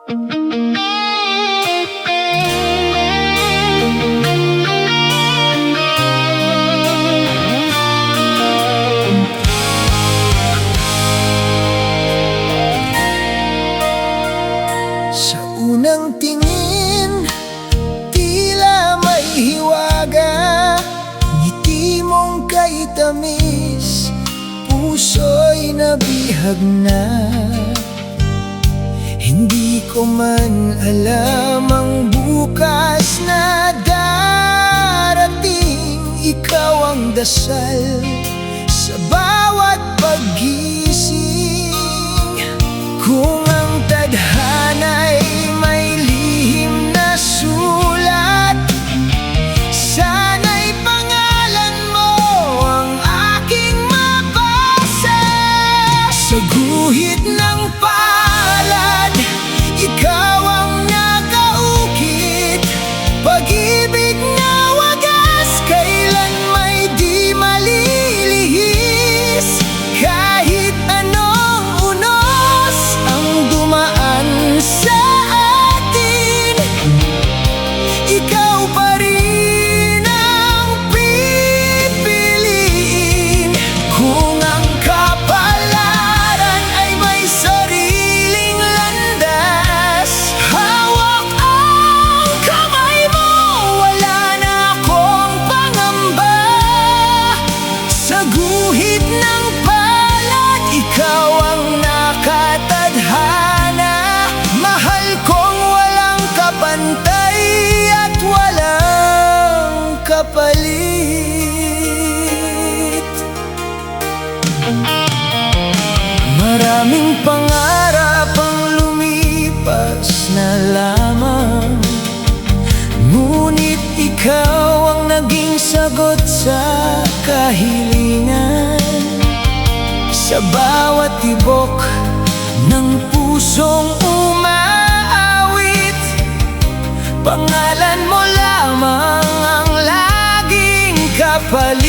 Sa unang tingin, tila may hiwaga, ngiti mong kay tamis, puso'y nabihag na. Hindi ko man alam ang bukas na darating. Ikaw ang dasal sa bawat paggising. Kung ang tadhana'y may lihim na sulat, sana'y pangalan mo ang aking mabasa. Sa guhit ng palad, ikaw ang nakaukit, pag-ibig na wagas, kailan may di malilihis. Kahit anong unos ang dumaan sa atin, ikaw pa rin ang pipiliin. Kung ang kapalaran ay may sariling landas, hawak ang kamay mo, wala na akong pangamba. Sa guhit ng palad, ikaw ang nakatadhana, mahal kong walang kapantay at walang kapalit. Maraming pangarap ang lumipas na lamang, ngunit ikaw ang naging sagot sa kahilingan. Sa bawat tibok ng pusong umaawit, pangalan mo lamang ang laging kapalit.